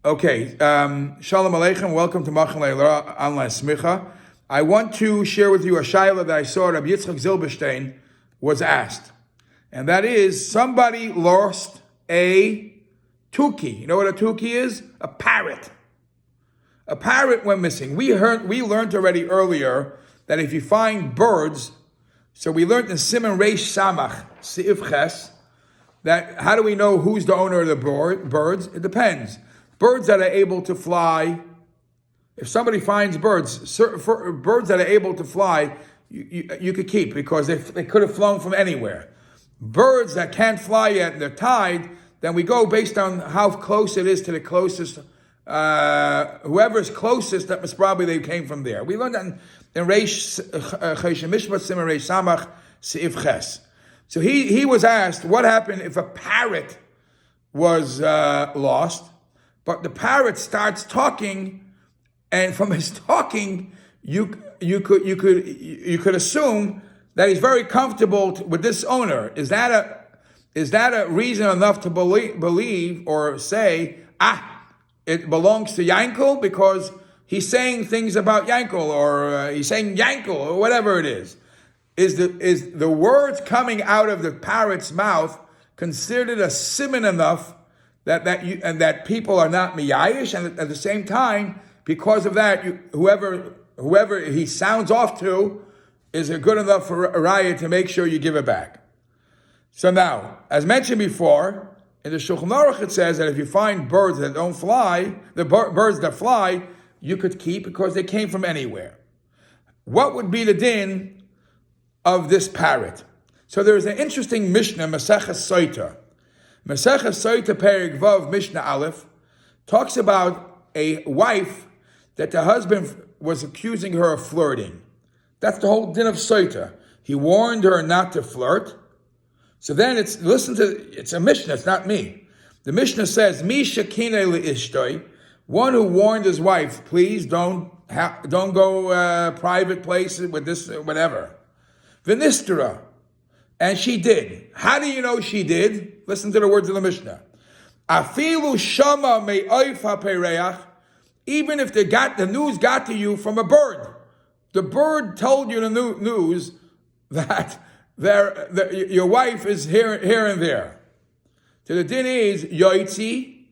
Okay, Shalom Aleichem, welcome to Machan Le'Ra Online Smicha. I want to share with you a shayla that I saw Rabbi Yitzchak Zilberstein was asked. And that is, somebody lost a tuki. You know what a tuki is? A parrot. A parrot went missing. We learned already earlier that if you find birds, so we learned in Siman Reish Samach, Seif Ches, that how do we know who's the owner of the birds? It depends. Birds that are able to fly, if somebody finds birds that are able to fly, you could keep because they could have flown from anywhere. Birds that can't fly yet and they're tied, then we go based on how close it is to the closest, whoever's closest, that was probably they came from there. We learned that in Reish Cheshem Mishpat Siman Reish Samach Seif Ches. So he was asked, what happened if a parrot was lost? But the parrot starts talking, and from his talking, you could assume that he's very comfortable with this owner. Is that a reason enough to believe or say, it belongs to Yankel because he's saying things about Yankel, or he's saying Yankel, or whatever it is? Is the words coming out of the parrot's mouth considered a siman enough that people are not miyayish, and at the same time, because of that, whoever he sounds off to is a good enough for a raya to make sure you give it back. So now, as mentioned before, in the Shulchan Aruch it says that if you find birds that don't fly, the birds that fly, you could keep because they came from anywhere. What would be the din of this parrot? So there's an interesting Mishnah, Maseches Soita. Maseches Soita Perek Vav Mishnah Aleph talks about a wife that the husband was accusing her of flirting. That's the whole din of Soita. He warned her not to flirt. So then it's a Mishnah, it's not me. The Mishnah says, Mi shekine le'ishtoi, one who warned his wife, please don't go private places with this, whatever. Vinistera. And she did. How do you know she did? Listen to the words of the Mishnah. Afilu shama me'oif ha'pereach. Even if the news got to you from a bird. The bird told you the news that your wife is here and there. So the din is yoitzi.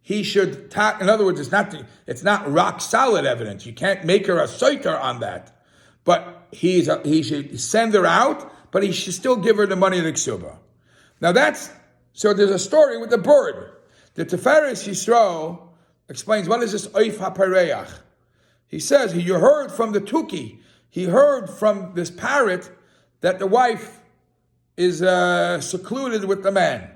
He should in other words, it's not rock solid evidence. You can't make her a soiter on that. But he should send her out, but he should still give her the money of the ksuba. Now so there's a story with the bird. The Tiferes Yisrael explains, what is this oif hapareach? He says, you heard from the tuki, he heard from this parrot that the wife is secluded with the man.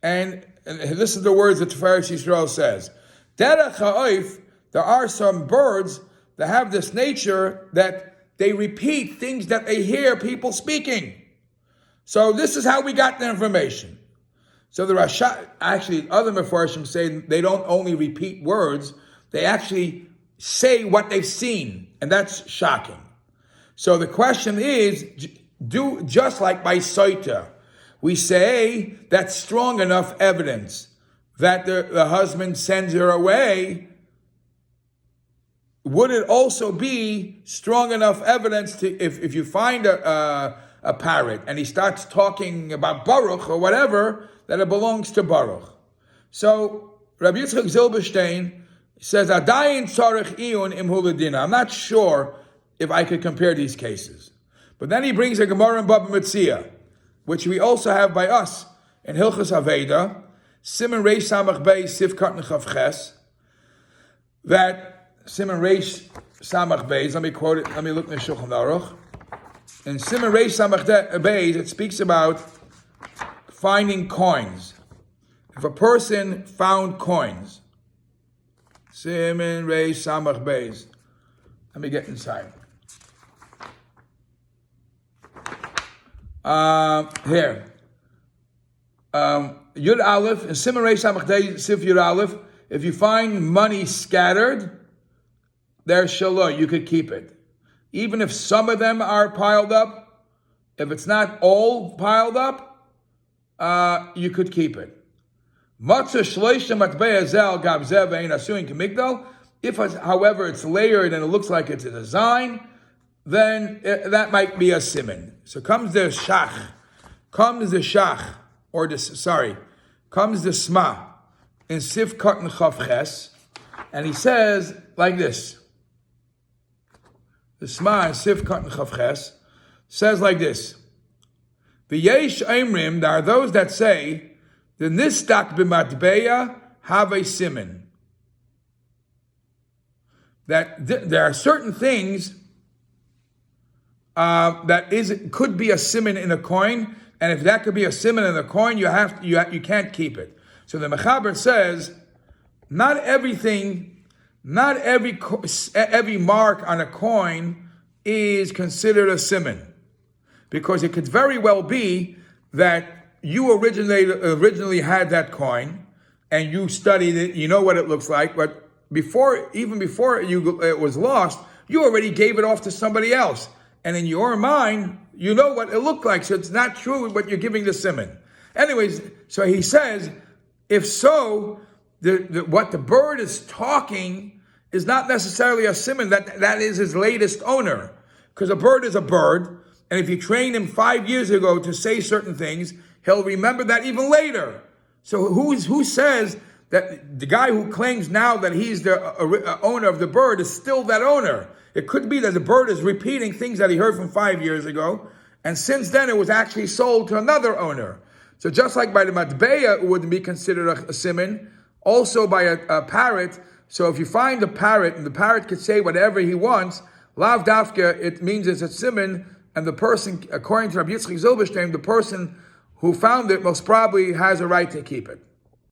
And this is the words that Tiferes Yisrael says. Derech ha'oif, there are some birds that have this nature that they repeat things that they hear people speaking. So this is how we got the information. So the Rasha, actually other Mefarshim say they don't only repeat words, they actually say what they've seen. And that's shocking. So the question is, do just like by Soita, we say that's strong enough evidence that the husband sends her away. Would it also be strong enough evidence to, if you find a parrot and he starts talking about Baruch or whatever, that it belongs to Baruch? So Rabbi Yitzchak Zilberstein says, Adayin tzarech iyun im hu l'dina. I'm not sure if I could compare these cases. But then he brings a Gemara in Baba Metzia, which we also have by us in Hilchas Aveda, Siman Reish Samach Beis Sivkat Nechav Ches, that Siman Reish Samach Beis, let me quote it, let me look in the Shulchan Aruch. In Siman Reish Samach Beis, it speaks about finding coins. If a person found coins, Siman Reish Samach Beis, let me get inside. Here. Yud Aleph, in Siman Reish Samach Beis, Sif Yud Aleph, if you find money scattered, there's shalom, you could keep it. Even if some of them are piled up, if it's not all piled up, you could keep it. If, however, it's layered and it looks like it's a design, then that might be a siman. So comes the sma in Sif Katan Chav Ches, and he says like this. The sma in Sif Katan Chav Ches says like this. V'yesh Eimrim, there are those that say, the nistak b'matbeya have a siman. That there are certain things could be a siman in a coin, and if that could be a siman in a coin, you can't keep it. So the Mechaber says, not every mark on a coin is considered a siman, because it could very well be that you originally had that coin, and you studied it, you know what it looks like, but even before it was lost, you already gave it off to somebody else. And in your mind, you know what it looked like, so it's not true what you're giving the siman. Anyways, so he says, if so, what the bird is talking is not necessarily a siman, that is his latest owner. Because a bird is a bird, and if you train him 5 years ago to say certain things, he'll remember that even later. So who says that the guy who claims now that he's the owner of the bird is still that owner? It could be that the bird is repeating things that he heard from 5 years ago, and since then it was actually sold to another owner. So just like by the matbeya, it wouldn't be considered a siman, also by a parrot. So if you find a parrot, and the parrot could say whatever he wants, lav dafka, it means it's a siman, and the person, according to Rabbi Yitzchak Zilberstein, the person who found it most probably has a right to keep it.